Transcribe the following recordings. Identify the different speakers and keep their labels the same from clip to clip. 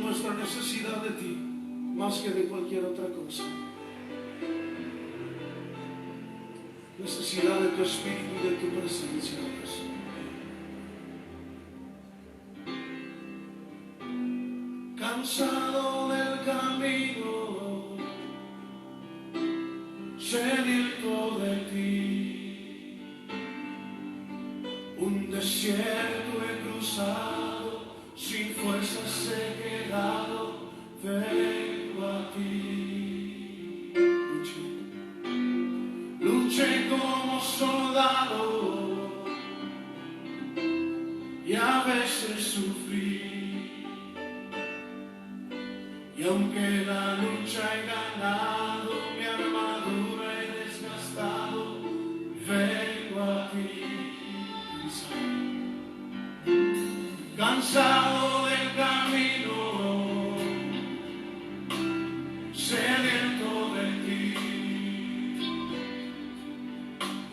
Speaker 1: nuestra necesidad de ti más que de cualquier otra cosa. Necesidad de tu Espíritu y de tu presencia, Dios. Cansado del camino, sediento de ti, un desierto he cruzado, sin fuerzas he quedado, vengo a ti. Luché como soldado y a veces sufrí. Y aunque la lucha he ganado, mi armadura he desgastado, vengo a ti. Cansado del camino, sediento de ti,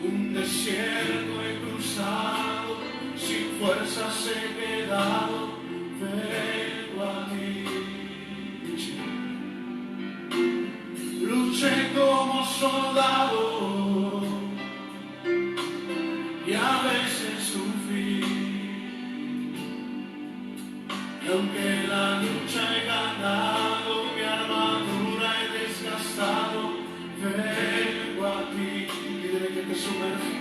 Speaker 1: un desierto he cruzado, sin fuerzas he quedado, vengo a ti. Luché como soldado y a veces sufrí, y aunque la lucha he ganado, mi armadura he desgastado, vengo a ti. Pídele que te sumerja,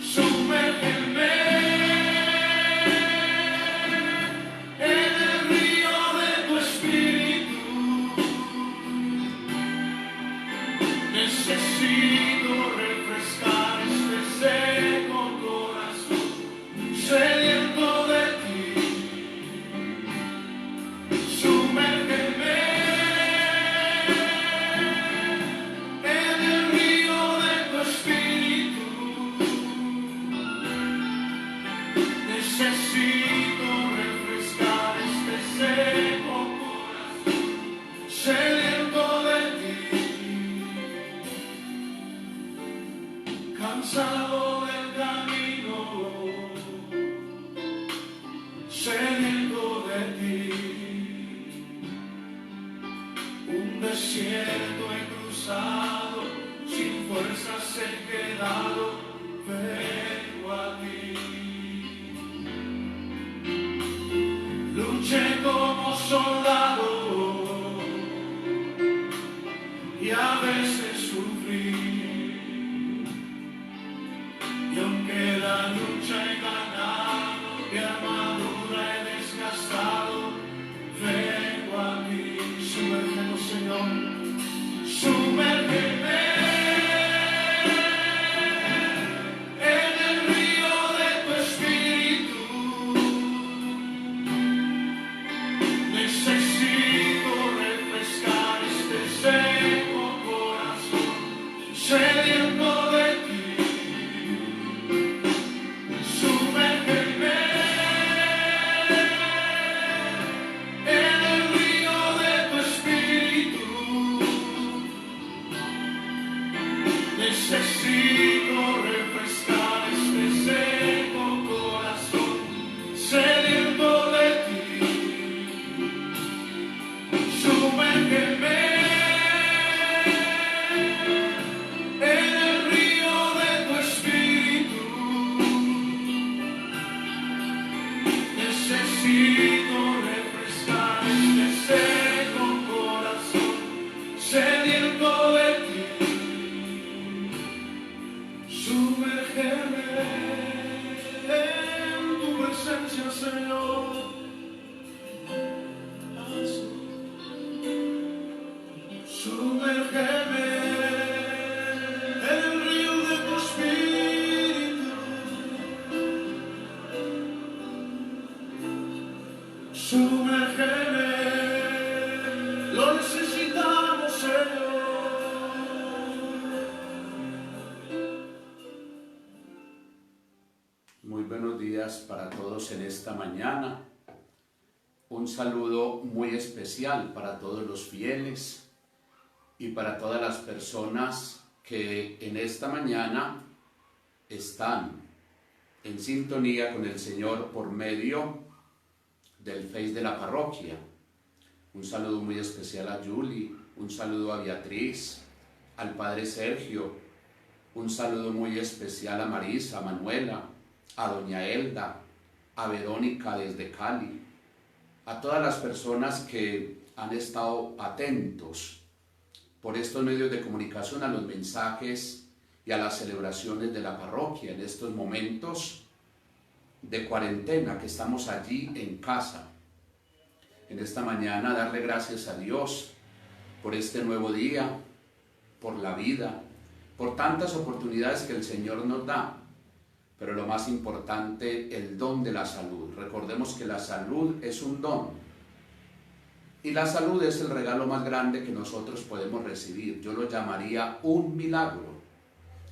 Speaker 1: sumérgeme en el río de tu Espíritu. Necesito refrescar este seco corazón, sediento de ti. Sumérgeme en el río de tu Espíritu. Necesito refrescar este seco corazón, sediento de ti. Cansado del camino, sediento de ti, un desierto he cruzado, sin fuerzas he quedado, vengo a ti. Luché como soldado y a veces sufrí. Y aunque la lucha he ganado, mi armadura he desgastado, vengo a ti. Sumérgenos, Señor, sumérgeme en el río de tu Espíritu. Necesito refrescar este seco corazón, sediento de ti. Necesito refrescar este seco corazón, sediento de ti. Sumérgeme en el río de tu Espíritu. Necesito refrescar este seco corazón, sediento de ti. Sumérgeme en tu presencia, Señor. Sumérgeme en el río de tu Espíritu. Sumérgeme, lo necesitamos, Señor.
Speaker 2: Muy buenos días para todos en esta mañana. Un saludo muy especial para todos los fieles y para todas las personas que en esta mañana están en sintonía con el Señor por medio del Face de la parroquia. Un saludo muy especial a Julie, un saludo a Beatriz, al padre Sergio, un saludo muy especial a Marisa, a Manuela, a doña Elda, a Verónica desde Cali, a todas las personas que han estado atentos por estos medios de comunicación a los mensajes y a las celebraciones de la parroquia en estos momentos de cuarentena que estamos allí en casa. En esta mañana darle gracias a Dios por este nuevo día, por la vida, por tantas oportunidades que el Señor nos da, pero lo más importante, el don de la salud. Recordemos que la salud es un don y la salud es el regalo más grande que nosotros podemos recibir. Yo lo llamaría un milagro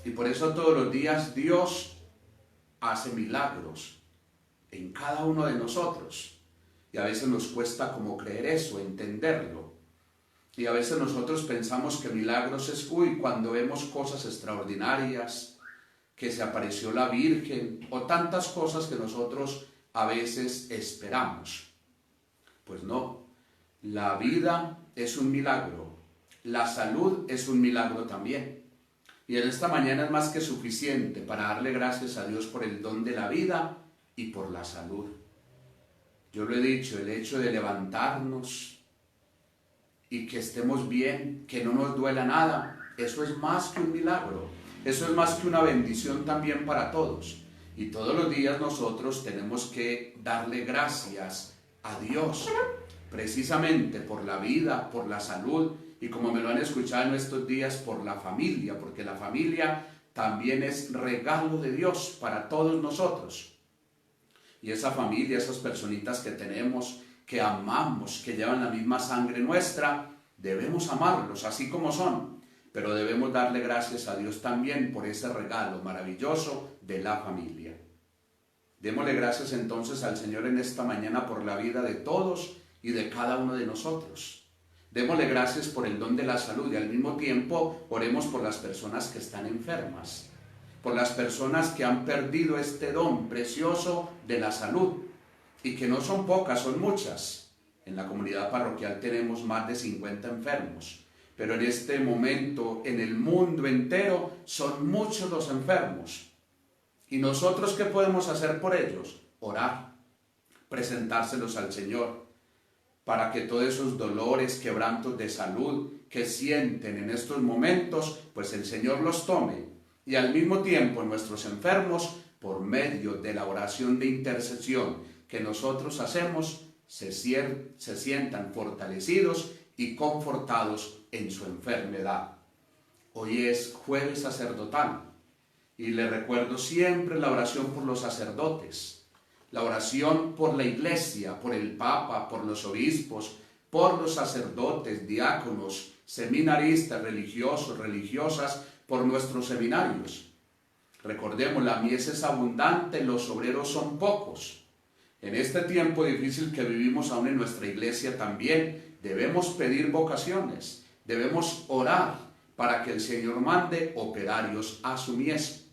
Speaker 2: y por eso todos los días Dios hace milagros en cada uno de nosotros. Y a veces nos cuesta como creer eso, entenderlo. Y a veces nosotros pensamos que milagros es, cuando vemos cosas extraordinarias, que se apareció la Virgen, o tantas cosas que nosotros a veces esperamos. Pues no, la vida es un milagro, la salud es un milagro también. Y en esta mañana es más que suficiente para darle gracias a Dios por el don de la vida y por la salud. Yo lo he dicho, el hecho de levantarnos y que estemos bien, que no nos duela nada, eso es más que un milagro, eso es más que una bendición también para todos. Y todos los días nosotros tenemos que darle gracias a Dios, precisamente por la vida, por la salud, y como me lo han escuchado en estos días, por la familia, porque la familia también es regalo de Dios para todos nosotros. Y esa familia, esas personitas que tenemos, que amamos, que llevan la misma sangre nuestra, debemos amarlos así como son, pero debemos darle gracias a Dios también por ese regalo maravilloso de la familia. Démosle gracias entonces al Señor en esta mañana por la vida de todos y de cada uno de nosotros. Démosle gracias por el don de la salud y al mismo tiempo oremos por las personas que están enfermas, por las personas que han perdido este don precioso de la salud, y que no son pocas, son muchas. En la comunidad parroquial tenemos más de 50 enfermos, pero en este momento, en el mundo entero, son muchos los enfermos. ¿Y nosotros qué podemos hacer por ellos? Orar, presentárselos al Señor, para que todos esos dolores, quebrantos de salud que sienten en estos momentos, pues el Señor los tome. Y al mismo tiempo nuestros enfermos, por medio de la oración de intercesión que nosotros hacemos, se sientan fortalecidos y confortados en su enfermedad. Hoy es jueves sacerdotal y le recuerdo siempre la oración por los sacerdotes, la oración por la iglesia, por el Papa, por los obispos, por los sacerdotes, diáconos, seminaristas, religiosos, religiosas, por nuestros seminarios. Recordemos, la mies es abundante, los obreros son pocos. En este tiempo difícil que vivimos aún en nuestra iglesia también debemos pedir vocaciones, debemos orar para que el Señor mande operarios a su mies.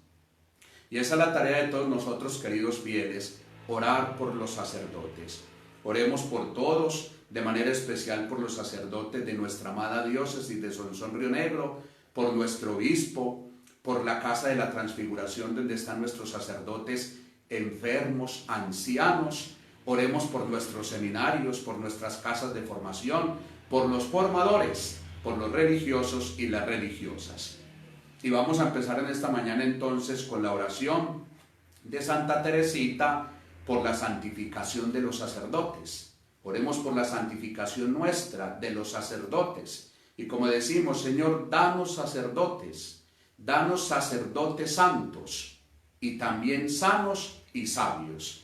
Speaker 2: Y esa es la tarea de todos nosotros, queridos fieles, orar por los sacerdotes. Oremos por todos, de manera especial por los sacerdotes de nuestra amada diócesis de Sonsón Río Negro, por nuestro obispo, por la Casa de la Transfiguración donde están nuestros sacerdotes enfermos, ancianos. Oremos por nuestros seminarios, por nuestras casas de formación, por los formadores, por los religiosos y las religiosas. Y vamos a empezar en esta mañana entonces con la oración de Santa Teresita por la santificación de los sacerdotes. Oremos por la santificación nuestra de los sacerdotes. Y como decimos, Señor, danos sacerdotes santos y también sanos y sabios.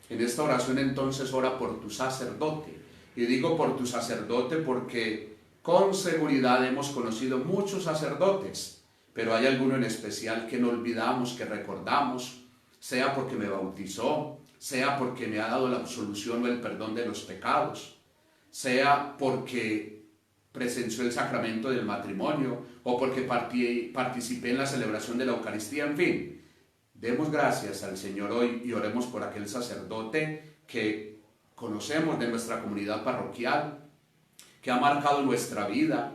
Speaker 2: En esta oración entonces ora por tu sacerdote. Y digo por tu sacerdote porque con seguridad hemos conocido muchos sacerdotes, pero hay alguno en especial que no olvidamos, que recordamos, sea porque me bautizó, sea porque me ha dado la absolución o el perdón de los pecados, sea porque presenció el sacramento del matrimonio o porque participé en la celebración de la Eucaristía, en fin. Demos gracias al Señor hoy y oremos por aquel sacerdote que conocemos de nuestra comunidad parroquial, que ha marcado nuestra vida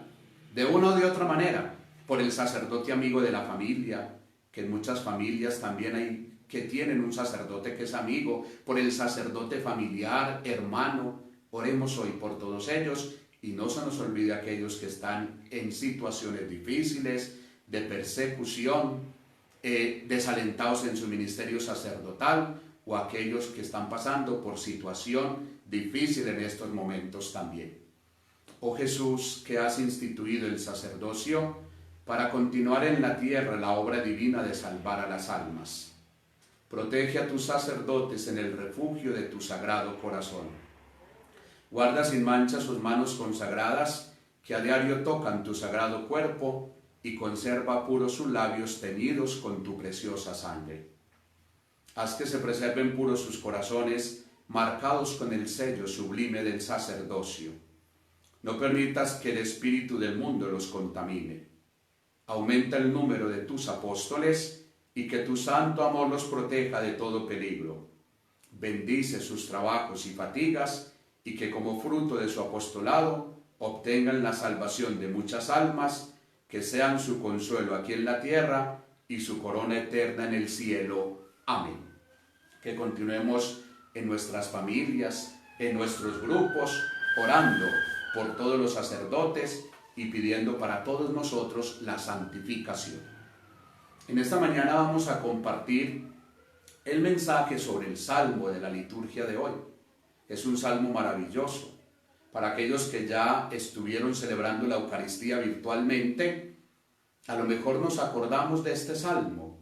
Speaker 2: de una o de otra manera, por el sacerdote amigo de la familia, que en muchas familias también hay que tienen un sacerdote que es amigo, por el sacerdote familiar, hermano. Oremos hoy por todos ellos y no se nos olvide aquellos que están en situaciones difíciles, de persecución, desalentados en su ministerio sacerdotal, o aquellos que están pasando por situación difícil en estos momentos también. Oh Jesús, que has instituido el sacerdocio para continuar en la tierra la obra divina de salvar a las almas. Protege a tus sacerdotes en el refugio de tu sagrado corazón. Guarda sin mancha sus manos consagradas que a diario tocan tu sagrado cuerpo y conserva puros sus labios teñidos con tu preciosa sangre. Haz que se preserven puros sus corazones marcados con el sello sublime del sacerdocio. No permitas que el espíritu del mundo los contamine. Aumenta el número de tus apóstoles y que tu santo amor los proteja de todo peligro. Bendice sus trabajos y fatigas y que como fruto de su apostolado obtengan la salvación de muchas almas, que sean su consuelo aquí en la tierra y su corona eterna en el cielo. Amén. Que continuemos en nuestras familias, en nuestros grupos, orando por todos los sacerdotes y pidiendo para todos nosotros la santificación. En esta mañana vamos a compartir el mensaje sobre el salmo de la liturgia de hoy. Es un salmo maravilloso. Para aquellos que ya estuvieron celebrando la Eucaristía virtualmente, a lo mejor nos acordamos de este salmo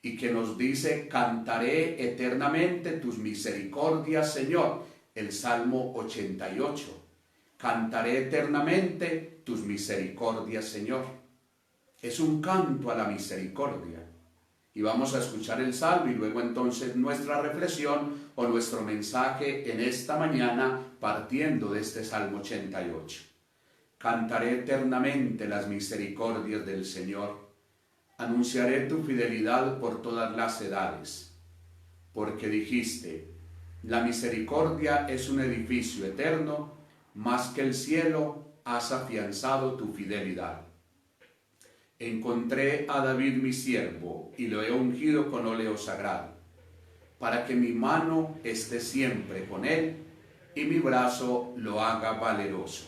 Speaker 2: y que nos dice: cantaré eternamente tus misericordias, Señor. El Salmo 88. Cantaré eternamente tus misericordias, Señor. Es un canto a la misericordia. Y vamos a escuchar el salmo y luego entonces nuestra reflexión o nuestro mensaje en esta mañana partiendo de este Salmo 88. Cantaré eternamente las misericordias del Señor. Anunciaré tu fidelidad por todas las edades. Porque dijiste: la misericordia es un edificio eterno, más que el cielo has afianzado tu fidelidad. Encontré a David mi siervo y lo he ungido con óleo sagrado, para que mi mano esté siempre con él y mi brazo lo haga valeroso.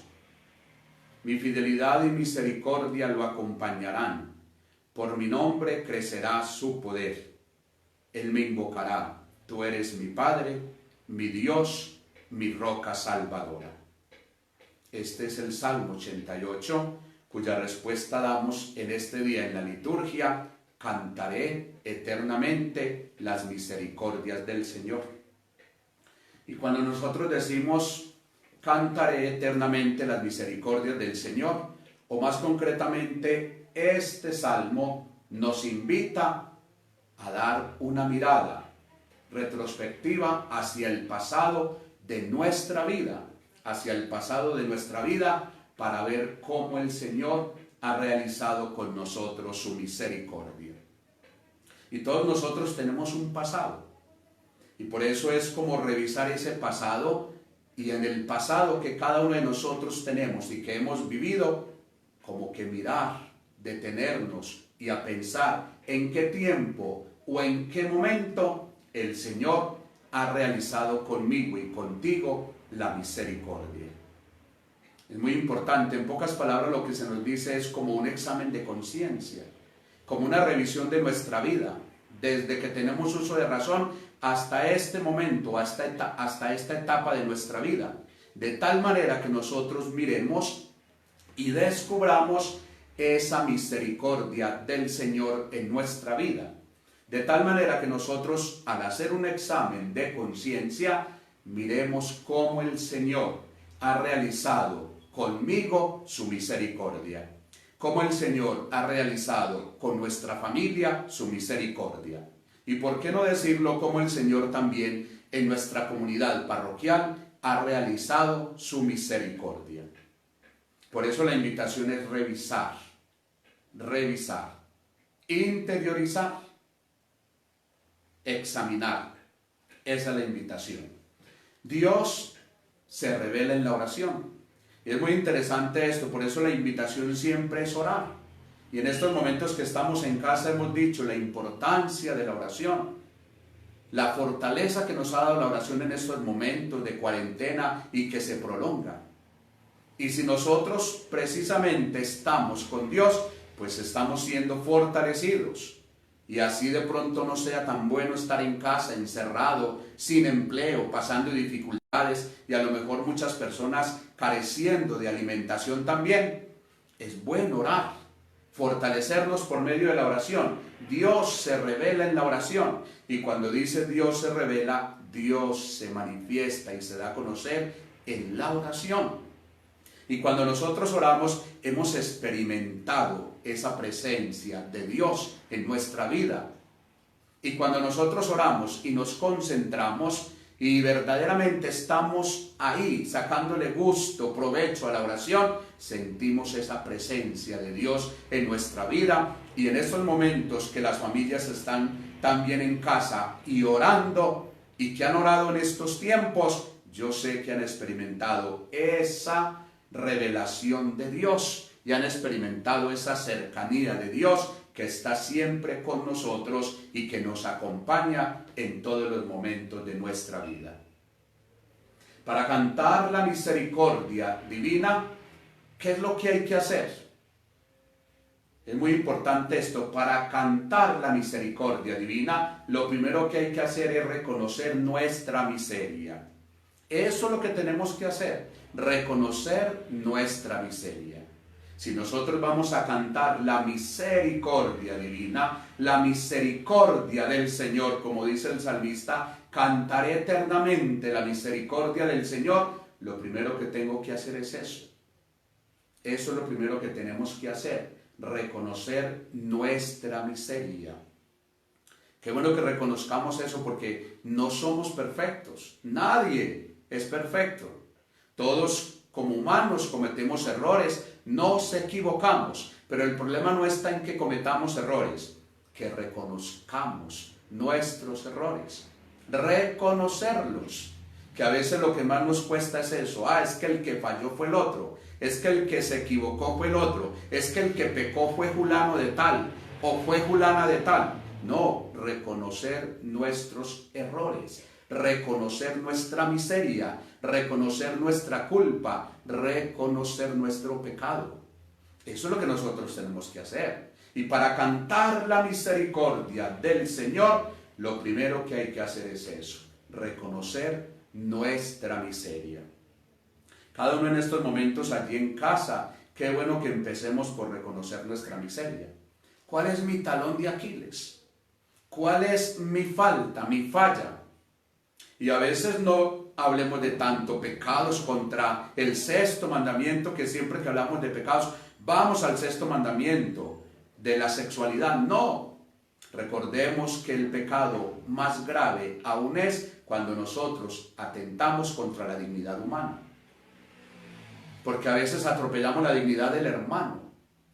Speaker 2: Mi fidelidad y misericordia lo acompañarán, por mi nombre crecerá su poder. Él me invocará: tú eres mi Padre, mi Dios, mi roca salvadora. Este es el Salmo 88, cuya respuesta damos en este día en la liturgia: cantaré eternamente las misericordias del Señor. Y cuando nosotros decimos cantaré eternamente las misericordias del Señor, o más concretamente, este salmo nos invita a dar una mirada retrospectiva hacia el pasado de nuestra vida, para ver cómo el Señor ha realizado con nosotros su misericordia. Y todos nosotros tenemos un pasado, y por eso es como revisar ese pasado, y en el pasado que cada uno de nosotros tenemos y que hemos vivido, como que mirar, detenernos y a pensar en qué tiempo o en qué momento el Señor ha realizado conmigo y contigo la misericordia. Es muy importante. En pocas palabras, lo que se nos dice es como un examen de conciencia, como una revisión de nuestra vida, desde que tenemos uso de razón hasta este momento, hasta esta etapa de nuestra vida, de tal manera que nosotros miremos y descubramos esa misericordia del Señor en nuestra vida, de tal manera que nosotros, al hacer un examen de conciencia, miremos cómo el Señor ha realizado conmigo su misericordia, cómo el Señor ha realizado con nuestra familia su misericordia. Y por qué no decirlo, cómo el Señor también en nuestra comunidad parroquial ha realizado su misericordia. Por eso la invitación es revisar, interiorizar, examinar. Esa es la invitación. Dios se revela en la oración. Y es muy interesante esto, por eso la invitación siempre es orar. Y en estos momentos que estamos en casa hemos dicho la importancia de la oración, la fortaleza que nos ha dado la oración en estos momentos de cuarentena y que se prolonga. Y si nosotros precisamente estamos con Dios, pues estamos siendo fortalecidos. Y así de pronto no sea tan bueno estar en casa, encerrado, sin empleo, pasando dificultades y a lo mejor muchas personas careciendo de alimentación también. Es bueno orar, fortalecernos por medio de la oración. Dios se revela en la oración y cuando dice Dios se revela, Dios se manifiesta y se da a conocer en la oración. Y cuando nosotros oramos, hemos experimentado esa presencia de Dios en nuestra vida. Y cuando nosotros oramos y nos concentramos y verdaderamente estamos ahí sacándole gusto, provecho a la oración, sentimos esa presencia de Dios en nuestra vida. Y en estos momentos que las familias están también en casa y orando y que han orado en estos tiempos, yo sé que han experimentado esa revelación de Dios y han experimentado esa cercanía de Dios que está siempre con nosotros y que nos acompaña en todos los momentos de nuestra vida. Para cantar la misericordia divina, ¿qué es lo que hay que hacer? Es muy importante esto. Para cantar la misericordia divina, lo primero que hay que hacer es reconocer nuestra miseria. Eso es lo que tenemos que hacer, reconocer nuestra miseria. Si nosotros vamos a cantar la misericordia divina, la misericordia del Señor, como dice el salmista, cantaré eternamente la misericordia del Señor, lo primero que tengo que hacer es eso. Eso es lo primero que tenemos que hacer, reconocer nuestra miseria. Qué bueno que reconozcamos eso porque no somos perfectos, nadie es perfecto. Todos como humanos cometemos errores, nos equivocamos, pero el problema no está en que cometamos errores, que reconozcamos nuestros errores, reconocerlos, que a veces lo que más nos cuesta es eso, es que el que falló fue el otro, es que el que se equivocó fue el otro, es que el que pecó fue fulano de tal, o fue fulana de tal. No, reconocer nuestros errores, reconocer nuestra miseria, reconocer nuestra culpa, reconocer nuestro pecado. Eso es lo que nosotros tenemos que hacer. Y para cantar la misericordia del Señor, lo primero que hay que hacer es eso, reconocer nuestra miseria. Cada uno en estos momentos allí en casa, qué bueno que empecemos por reconocer nuestra miseria. ¿Cuál es mi talón de Aquiles? ¿Cuál es mi falta, mi falla? Y a veces no hablemos de tanto pecados contra el sexto mandamiento, que siempre que hablamos de pecados, vamos al sexto mandamiento de la sexualidad. No, recordemos que el pecado más grave aún es cuando nosotros atentamos contra la dignidad humana. Porque a veces atropellamos la dignidad del hermano,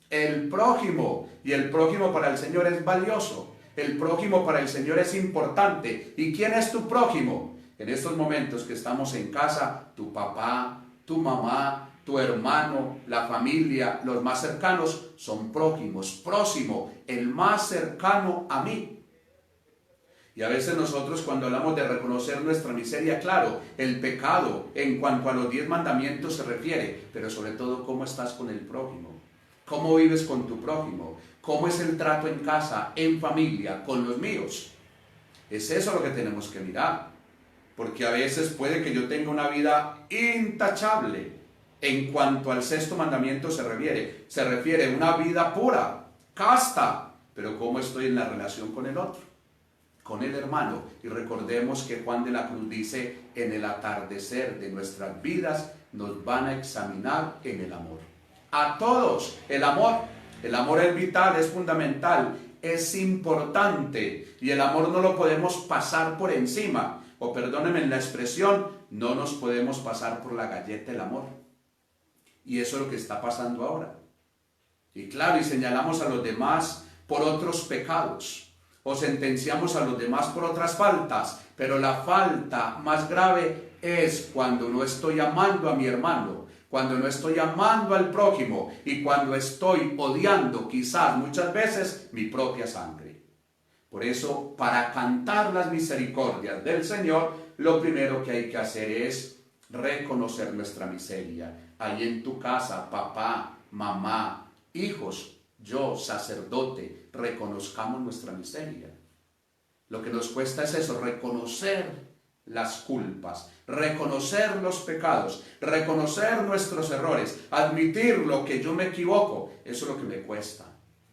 Speaker 2: el prójimo, y el prójimo para el Señor es valioso. El prójimo para el Señor es importante. ¿Y quién es tu prójimo? En estos momentos que estamos en casa, tu papá, tu mamá, tu hermano, la familia, los más cercanos son prójimos. Próximo, el más cercano a mí. Y a veces nosotros cuando hablamos de reconocer nuestra miseria, claro, el pecado en cuanto a los 10 mandamientos se refiere, pero sobre todo cómo estás con el prójimo, cómo vives con tu prójimo, cómo es el trato en casa, en familia, con los míos. Es eso lo que tenemos que mirar, porque a veces puede que yo tenga una vida intachable en cuanto al sexto mandamiento se refiere una vida pura, casta, pero cómo estoy en la relación con el otro, con el hermano. Y recordemos que Juan de la Cruz dice, en el atardecer de nuestras vidas nos van a examinar en el amor. A todos, el amor es vital, es fundamental, es importante, y el amor no lo podemos pasar por encima, o perdónenme en la expresión, no nos podemos pasar por la galleta el amor. Y eso es lo que está pasando ahora. Y claro, y señalamos a los demás por otros pecados, o sentenciamos a los demás por otras faltas, pero la falta más grave es cuando no estoy amando a mi hermano, cuando no estoy amando al prójimo y cuando estoy odiando quizás muchas veces mi propia sangre. Por eso, para cantar las misericordias del Señor, lo primero que hay que hacer es reconocer nuestra miseria. Ahí en tu casa, papá, mamá, hijos, yo, sacerdote, reconozcamos nuestra miseria. Lo que nos cuesta es eso, reconocer las culpas, reconocer los pecados, reconocer nuestros errores, admitir lo que yo me equivoco. Eso es lo que me cuesta.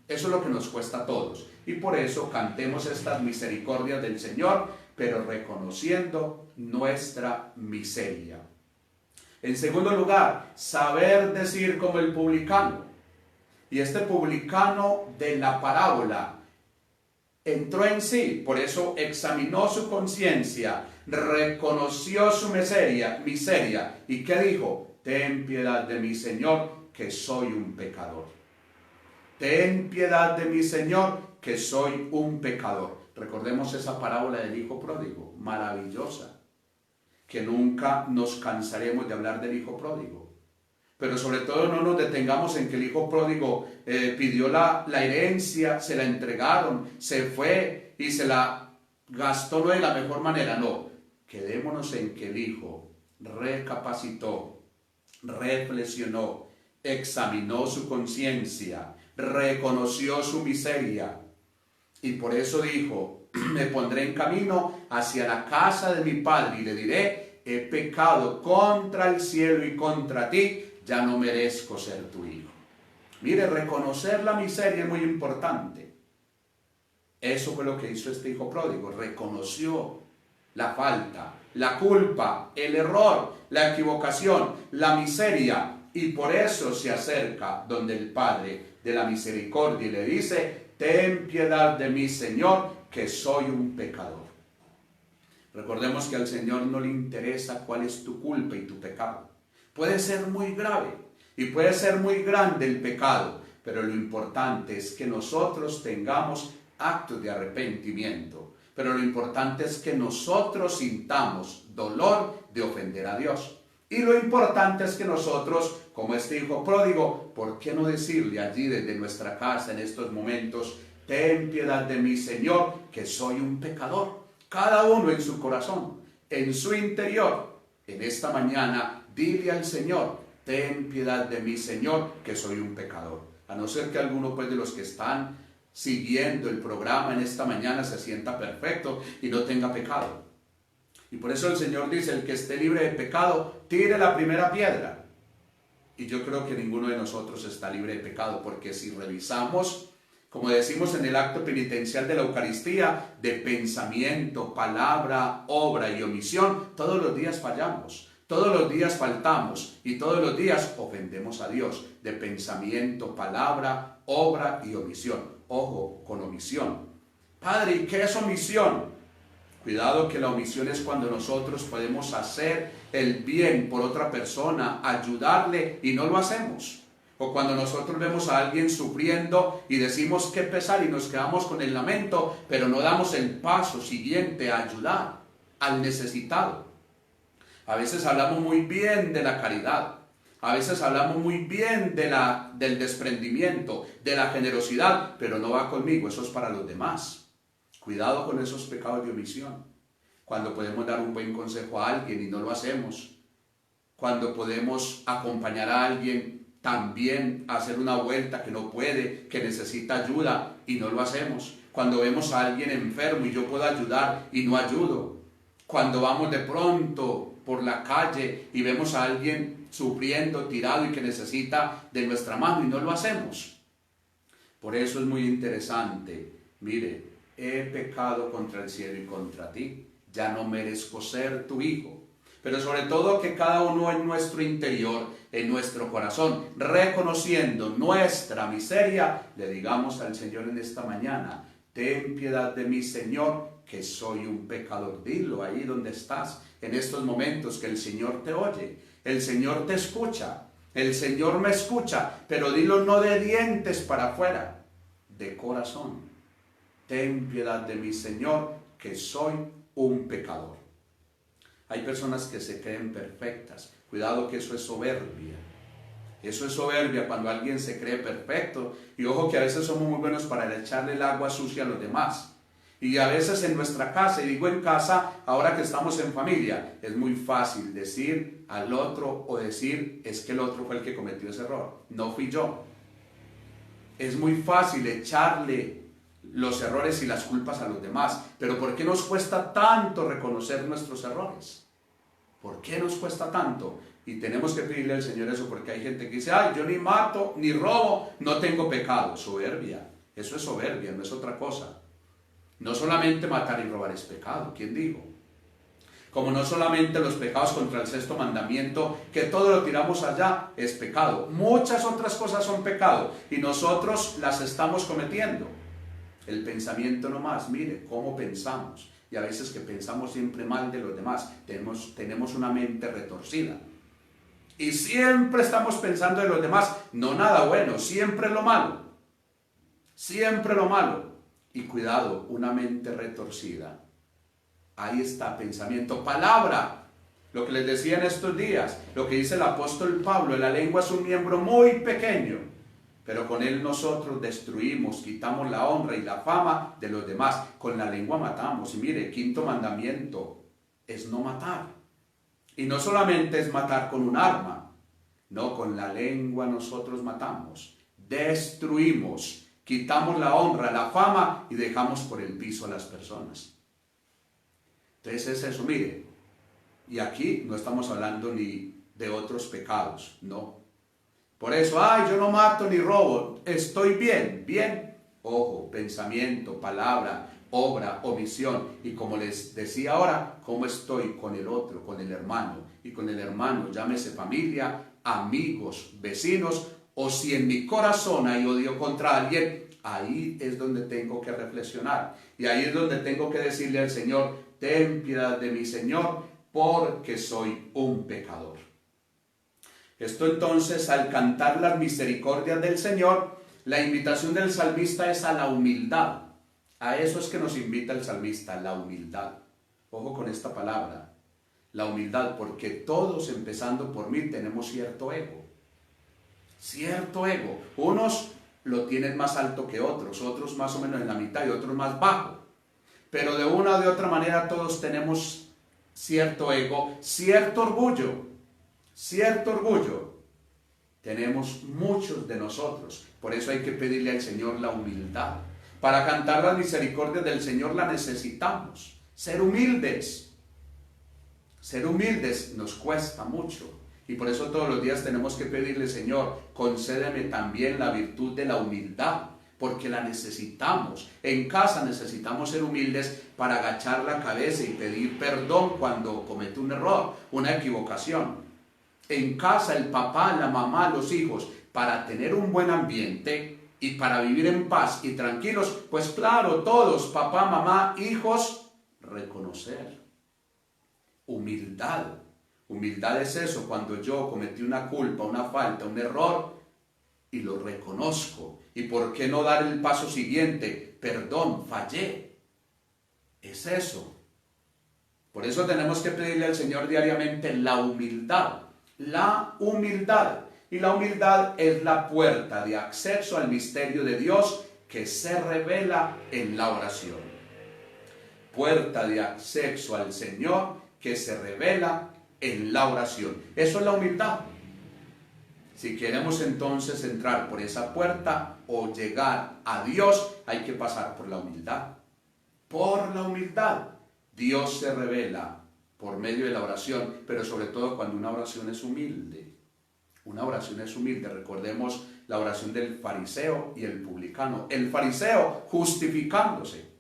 Speaker 2: Eso es lo que nos cuesta a todos. Y por eso cantemos estas misericordias del Señor, pero reconociendo nuestra miseria. En segundo lugar, saber decir como el publicano. Y este publicano de la parábola entró en sí, por eso examinó su conciencia, reconoció su miseria. ¿Y qué dijo? Ten piedad de mí, Señor, que soy un pecador. Ten piedad de mí, Señor, que soy un pecador. Recordemos esa parábola del hijo pródigo, maravillosa, que nunca nos cansaremos de hablar del hijo pródigo. Pero sobre todo no nos detengamos en que el hijo pródigo pidió la herencia, se la entregaron, se fue y se la gastó no de la mejor manera. No, quedémonos en que el hijo recapacitó, reflexionó, examinó su conciencia, reconoció su miseria y por eso dijo, me pondré en camino hacia la casa de mi padre y le diré, he pecado contra el cielo y contra ti, ya no merezco ser tu hijo. Mire, reconocer la miseria es muy importante. Eso fue lo que hizo este hijo pródigo, reconoció la falta, la culpa, el error, la equivocación, la miseria, y por eso se acerca donde el Padre de la misericordia y le dice, ten piedad de mí, Señor, que soy un pecador. Recordemos que al Señor no le interesa cuál es tu culpa y tu pecado. Puede ser muy grave y puede ser muy grande el pecado, pero lo importante es que nosotros tengamos actos de arrepentimiento. Pero lo importante es que nosotros sintamos dolor de ofender a Dios. Y lo importante es que nosotros, como este hijo pródigo, ¿por qué no decirle allí desde nuestra casa en estos momentos, ten piedad de mí, Señor, que soy un pecador? Cada uno en su corazón, en su interior, en esta mañana, dile al Señor, ten piedad de mí, Señor, que soy un pecador. A no ser que alguno pues de los que están siguiendo el programa en esta mañana se sienta perfecto y no tenga pecado. Y por eso el Señor dice, el que esté libre de pecado, tire la primera piedra. Y yo creo que ninguno de nosotros está libre de pecado, porque si revisamos, como decimos en el acto penitencial de la Eucaristía, de pensamiento, palabra, obra y omisión, todos los días fallamos. Todos los días faltamos y todos los días ofendemos a Dios de pensamiento, palabra, obra y omisión. Ojo, con omisión. Padre, ¿y qué es omisión? Cuidado que la omisión es cuando nosotros podemos hacer el bien por otra persona, ayudarle y no lo hacemos. O cuando nosotros vemos a alguien sufriendo y decimos qué pesar y nos quedamos con el lamento, pero no damos el paso siguiente a ayudar al necesitado. A veces hablamos muy bien de la caridad, a veces hablamos muy bien del desprendimiento, de la generosidad, pero no va conmigo, eso es para los demás. Cuidado con esos pecados de omisión. Cuando podemos dar un buen consejo a alguien y no lo hacemos. Cuando podemos acompañar a alguien también a hacer una vuelta que no puede, que necesita ayuda y no lo hacemos. Cuando vemos a alguien enfermo y yo puedo ayudar y no ayudo. Cuando vamos de pronto por la calle y vemos a alguien sufriendo, tirado y que necesita de nuestra mano y no lo hacemos. Por eso es muy interesante. Mire, he pecado contra el cielo y contra ti. Ya no merezco ser tu hijo. Pero sobre todo que cada uno en nuestro interior, en nuestro corazón, reconociendo nuestra miseria, le digamos al Señor en esta mañana, ten piedad de mí, Señor, que soy un pecador. Dilo ahí donde estás, en estos momentos que el Señor te oye, el Señor te escucha, el Señor me escucha, pero dilo no de dientes para afuera, de corazón. Ten piedad de mí, Señor, que soy un pecador. Hay personas que se creen perfectas. Cuidado que eso es soberbia. Eso es soberbia, cuando alguien se cree perfecto. Y ojo que a veces somos muy buenos para echarle el agua sucia a los demás. Y a veces en nuestra casa, y digo en casa, ahora que estamos en familia, es muy fácil decir al otro o decir, es que el otro fue el que cometió ese error, no fui yo. Es muy fácil echarle los errores y las culpas a los demás, pero ¿por qué nos cuesta tanto reconocer nuestros errores? ¿Por qué nos cuesta tanto? Y tenemos que pedirle al Señor eso, porque hay gente que dice, ay, yo ni mato, ni robo, no tengo pecado. Soberbia, eso es soberbia, no es otra cosa. No solamente matar y robar es pecado, ¿quién dijo? Como no solamente los pecados contra el sexto mandamiento, que todo lo tiramos allá, es pecado. Muchas otras cosas son pecado y nosotros las estamos cometiendo. El pensamiento no más, mire cómo pensamos. Y a veces que pensamos siempre mal de los demás, tenemos una mente retorcida. Y siempre estamos pensando de los demás, no nada bueno, siempre lo malo. Siempre lo malo. Y cuidado, una mente retorcida. Ahí está, pensamiento, palabra. Lo que les decía en estos días, lo que dice el apóstol Pablo, la lengua es un miembro muy pequeño, pero con él nosotros destruimos, quitamos la honra y la fama de los demás. Con la lengua matamos. Y mire, quinto mandamiento es no matar. Y no solamente es matar con un arma, no, con la lengua nosotros matamos, destruimos. Quitamos la honra, la fama y dejamos por el piso a las personas. Entonces es eso, mire. Y aquí no estamos hablando ni de otros pecados, no. Por eso, ay, yo no mato ni robo, estoy bien, bien. Ojo, pensamiento, palabra, obra, omisión. Y como les decía ahora, ¿cómo estoy con el otro, con el hermano? Y con el hermano, llámese familia, amigos, vecinos, o si en mi corazón hay odio contra alguien, ahí es donde tengo que reflexionar. Y ahí es donde tengo que decirle al Señor, ten piedad de mí, Señor, porque soy un pecador. Esto entonces, al cantar las misericordias del Señor, la invitación del salmista es a la humildad. A eso es que nos invita el salmista, la humildad. Ojo con esta palabra, la humildad, porque todos, empezando por mí, tenemos cierto ego. Cierto ego. Unos lo tienen más alto que otros, otros más o menos en la mitad y otros más bajo. Pero de una o de otra manera todos tenemos cierto ego, cierto orgullo. Tenemos muchos de nosotros. Por eso hay que pedirle al Señor la humildad. Para cantar las misericordias del Señor la necesitamos. Ser humildes. Ser humildes nos cuesta mucho. Y por eso todos los días tenemos que pedirle, Señor, concédeme también la virtud de la humildad, porque la necesitamos. En casa necesitamos ser humildes para agachar la cabeza y pedir perdón cuando comete un error, una equivocación. En casa el papá, la mamá, los hijos, para tener un buen ambiente y para vivir en paz y tranquilos, pues claro, todos, papá, mamá, hijos, reconocer. Humildad. Humildad es eso, cuando yo cometí una culpa, una falta, un error, y lo reconozco. ¿Y por qué no dar el paso siguiente? Perdón, fallé. Es eso. Por eso tenemos que pedirle al Señor diariamente la humildad. La humildad. Y la humildad es la puerta de acceso al misterio de Dios que se revela en la oración. Puerta de acceso al Señor que se revela en la oración. Eso es la humildad. Si queremos entonces entrar por esa puerta o llegar a Dios, hay que pasar por la humildad. Por la humildad. Dios se revela por medio de la oración, pero sobre todo cuando una oración es humilde. Una oración es humilde. Recordemos la oración del fariseo y el publicano. El fariseo justificándose.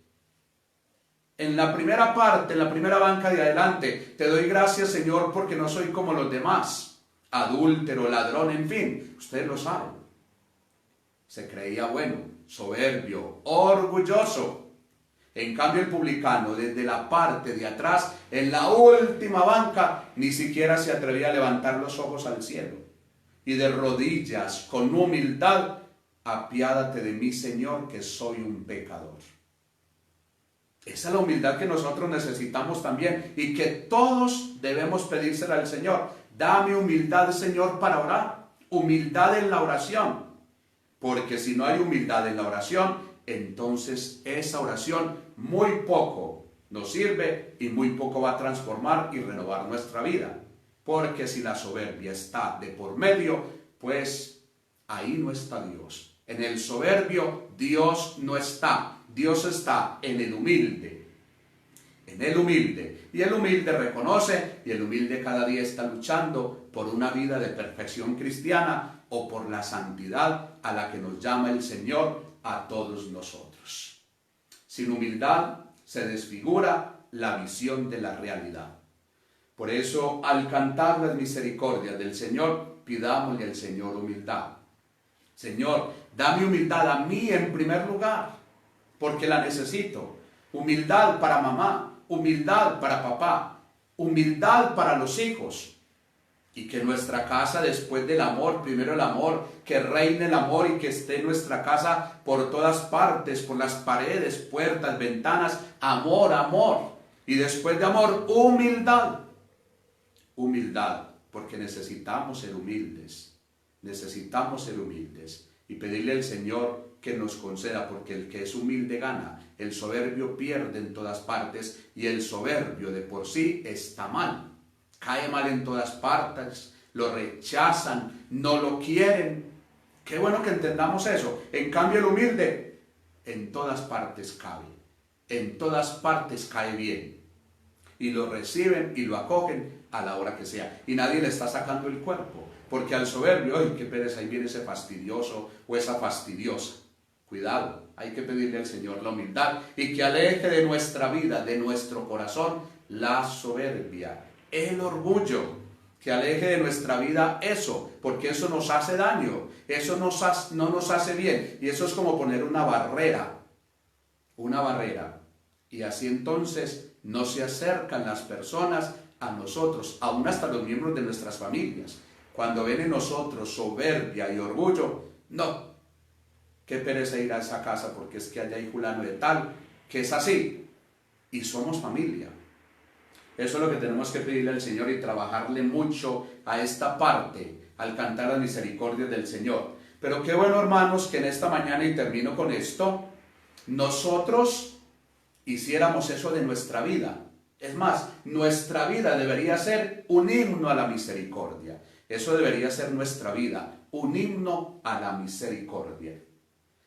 Speaker 2: En la primera parte, en la primera banca de adelante, te doy gracias, Señor, porque no soy como los demás, adúltero, ladrón, en fin, ustedes lo saben. Se creía bueno, soberbio, orgulloso. En cambio el publicano, desde la parte de atrás, en la última banca, ni siquiera se atrevía a levantar los ojos al cielo. Y de rodillas, con humildad, apiádate de mí, Señor, que soy un pecador. Esa es la humildad que nosotros necesitamos también y que todos debemos pedírsela al Señor. Dame humildad, Señor, para orar. Humildad en la oración, porque si no hay humildad en la oración, entonces esa oración muy poco nos sirve y muy poco va a transformar y renovar nuestra vida. Porque si la soberbia está de por medio, pues ahí no está Dios. En el soberbio Dios no está. Dios está en el humilde. En el humilde. Y el humilde reconoce, y el humilde cada día está luchando por una vida de perfección cristiana o por la santidad a la que nos llama el Señor a todos nosotros. Sin humildad se desfigura la visión de la realidad. Por eso, al cantar las misericordias del Señor, pidámosle al Señor humildad. Señor, dame humildad a mí en primer lugar, porque la necesito. Humildad para mamá, humildad para papá, humildad para los hijos. Y que nuestra casa, después del amor, primero el amor, que reine el amor y que esté en nuestra casa por todas partes, por las paredes, puertas, ventanas, amor, amor. Y después de amor, humildad. Humildad, porque necesitamos ser humildes. Necesitamos ser humildes. Y pedirle al Señor que nos conceda, porque el que es humilde gana. El soberbio pierde en todas partes y el soberbio de por sí está mal. Cae mal en todas partes, lo rechazan, no lo quieren. Qué bueno que entendamos eso. En cambio el humilde en todas partes cabe, en todas partes cae bien. Y lo reciben y lo acogen a la hora que sea. Y nadie le está sacando el cuerpo, porque al soberbio, ¡ay, qué pereza! Ahí viene ese fastidioso o esa fastidiosa. Cuidado, hay que pedirle al Señor la humildad y que aleje de nuestra vida, de nuestro corazón, la soberbia. El orgullo, que aleje de nuestra vida eso, porque eso nos hace daño, eso no nos hace bien, y eso es como poner una barrera, y así entonces no se acercan las personas a nosotros, aún hasta los miembros de nuestras familias. Cuando ven en nosotros soberbia y orgullo, no, qué pereza ir a esa casa porque es que allá hay fulano de tal, que es así, y somos familia. Eso es lo que tenemos que pedirle al Señor y trabajarle mucho a esta parte, al cantar las misericordias del Señor. Pero qué bueno, hermanos, que en esta mañana, y termino con esto, nosotros hiciéramos eso de nuestra vida. Es más, nuestra vida debería ser un himno a la misericordia. Eso debería ser nuestra vida, un himno a la misericordia.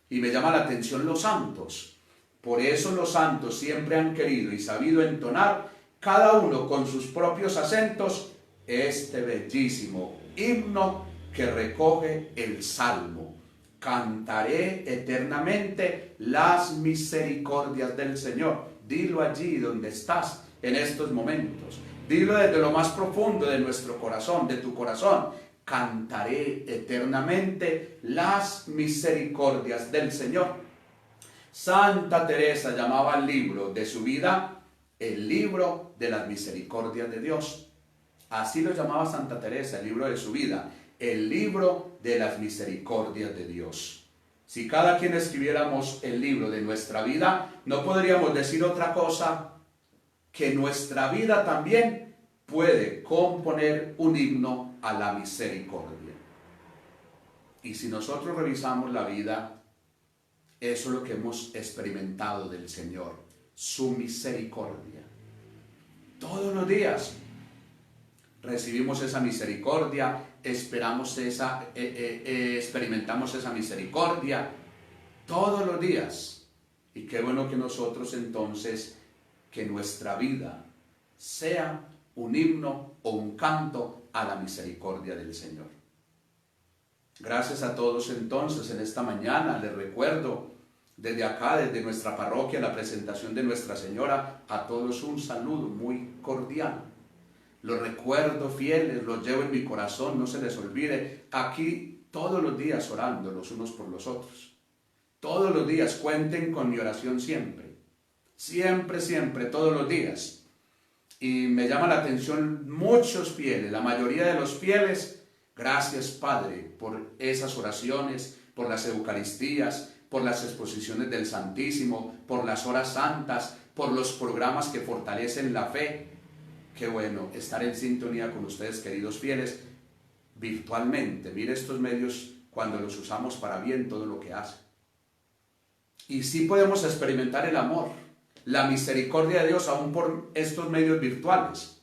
Speaker 2: Y me llama la atención los santos. Por eso los santos siempre han querido y sabido entonar, cada uno con sus propios acentos, este bellísimo himno que recoge el Salmo. Cantaré eternamente las misericordias del Señor. Dilo allí donde estás en estos momentos. Dilo desde lo más profundo de nuestro corazón, de tu corazón. Cantaré eternamente las misericordias del Señor. Santa Teresa llamaba al libro de su vida el libro de las misericordias de Dios. Así lo llamaba Santa Teresa, el libro de su vida, el libro de las misericordias de Dios. Si cada quien escribiéramos el libro de nuestra vida, no podríamos decir otra cosa que nuestra vida también puede componer un himno a la misericordia. Y si nosotros revisamos la vida, eso es lo que hemos experimentado del Señor. Su misericordia. Todos los días recibimos esa misericordia, experimentamos esa misericordia todos los días. Y qué bueno que nosotros entonces, que nuestra vida sea un himno o un canto a la misericordia del Señor. Gracias a todos entonces en esta mañana. Les recuerdo desde acá, desde nuestra parroquia, la presentación de Nuestra Señora, a todos un saludo muy cordial. Los recuerdo fieles, los llevo en mi corazón, no se les olvide. Aquí todos los días orando los unos por los otros. Todos los días cuenten con mi oración siempre. Siempre, siempre, todos los días. Y me llama la atención muchos fieles, la mayoría de los fieles. Gracias, Padre, por esas oraciones, por las Eucaristías, por las exposiciones del Santísimo, por las horas santas, por los programas que fortalecen la fe. Qué bueno estar en sintonía con ustedes, queridos fieles. virtualmente. Mire estos medios, cuando los usamos para bien, todo lo que hacen. Y sí podemos experimentar el amor, la misericordia de Dios aún por estos medios virtuales.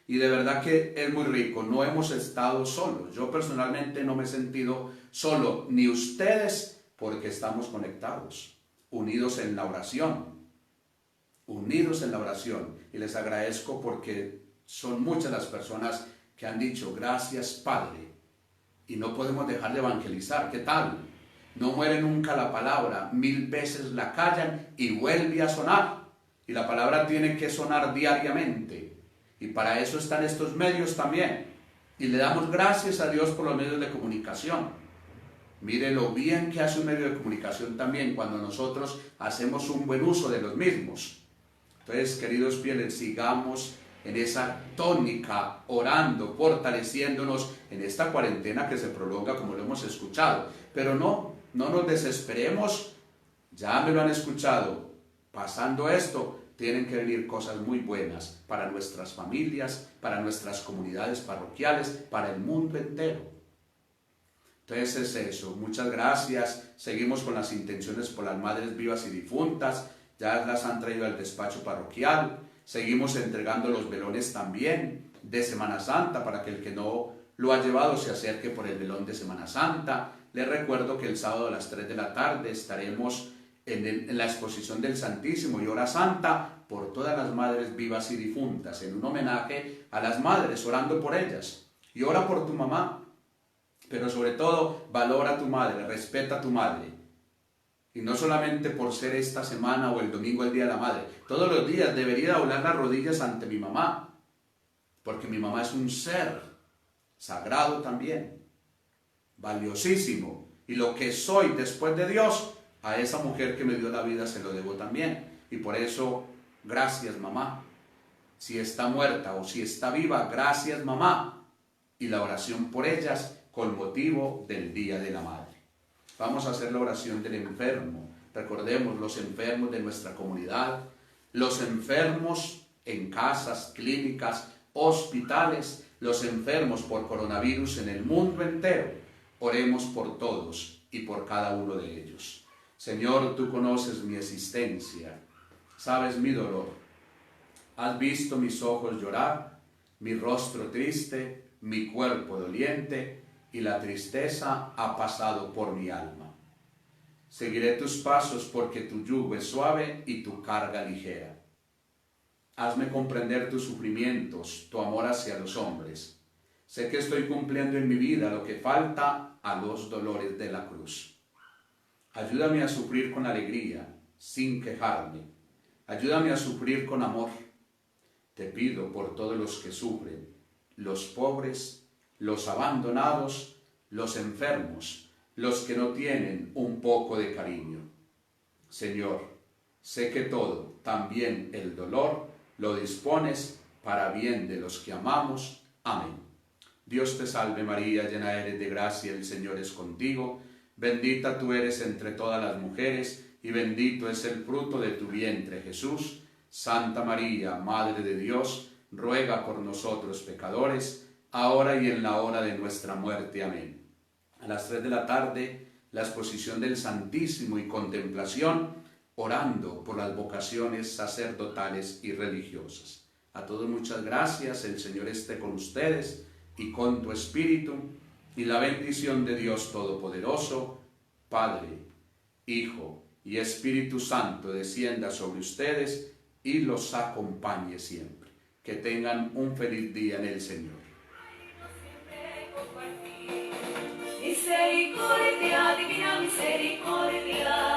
Speaker 2: Y de verdad que es muy rico, no hemos estado solos. Yo personalmente no me he sentido solo, ni ustedes, porque estamos conectados, unidos en la oración. Unidos en la oración. Y les agradezco porque son muchas las personas que han dicho, gracias Padre. Y no podemos dejar de evangelizar. ¿Qué tal? No muere nunca la palabra, 1000 veces la callan y vuelve a sonar. Y la palabra tiene que sonar diariamente. Y para eso están estos medios también. Y le damos gracias a Dios por los medios de comunicación. Mire lo bien que hace un medio de comunicación también cuando nosotros hacemos un buen uso de los mismos. Entonces, queridos fieles, sigamos en esa tónica, orando, fortaleciéndonos en esta cuarentena que se prolonga como lo hemos escuchado. Pero no nos desesperemos, ya me lo han escuchado. Pasando esto, tienen que venir cosas muy buenas para nuestras familias, para nuestras comunidades parroquiales, para el mundo entero. Entonces es eso, muchas gracias. Seguimos con las intenciones por las madres vivas y difuntas, ya las han traído al despacho parroquial. Seguimos entregando los velones también de Semana Santa para que el que no lo ha llevado se acerque por el velón de Semana Santa. Les recuerdo que el sábado a las 3 de la tarde estaremos en la exposición del Santísimo y hora santa por todas las madres vivas y difuntas, en un homenaje a las madres, orando por ellas. Y ora por tu mamá, pero sobre todo valora a tu madre, respeta a tu madre. Y no solamente por ser esta semana o el domingo el Día de la Madre. Todos los días debería doblar las rodillas ante mi mamá, porque mi mamá es un ser sagrado también, valiosísimo. Y lo que soy después de Dios, a esa mujer que me dio la vida se lo debo también. Y por eso, gracias mamá. Si está muerta o si está viva, gracias mamá. Y la oración por ellas con motivo del Día de la Madre. Vamos a hacer la oración del enfermo. Recordemos los enfermos de nuestra comunidad, los enfermos en casas, clínicas, hospitales, los enfermos por coronavirus en el mundo entero. Oremos por todos y por cada uno de ellos. Señor, tú conoces mi existencia, sabes mi dolor. Has visto mis ojos llorar, mi rostro triste, mi cuerpo doliente, y la tristeza ha pasado por mi alma. Seguiré tus pasos porque tu yugo es suave y tu carga ligera. Hazme comprender tus sufrimientos, tu amor hacia los hombres. Sé que estoy cumpliendo en mi vida lo que falta a los dolores de la cruz. Ayúdame a sufrir con alegría, sin quejarme. Ayúdame a sufrir con amor. Te pido por todos los que sufren, los pobres, los abandonados, los enfermos, los que no tienen un poco de cariño. Señor, sé que todo, también el dolor, lo dispones para bien de los que amamos. Amén. Dios te salve María, llena eres de gracia, el Señor es contigo. Bendita tú eres entre todas las mujeres, y bendito es el fruto de tu vientre, Jesús. Santa María, Madre de Dios, ruega por nosotros pecadores, ahora y en la hora de nuestra muerte. Amén. A las 3 de la tarde, la exposición del Santísimo y contemplación, orando por las vocaciones sacerdotales y religiosas. A todos muchas gracias, el Señor esté con ustedes y con tu espíritu, y la bendición de Dios Todopoderoso, Padre, Hijo y Espíritu Santo descienda sobre ustedes y los acompañe siempre. Que tengan un feliz día en el Señor.
Speaker 3: Misericordia, divina misericordia.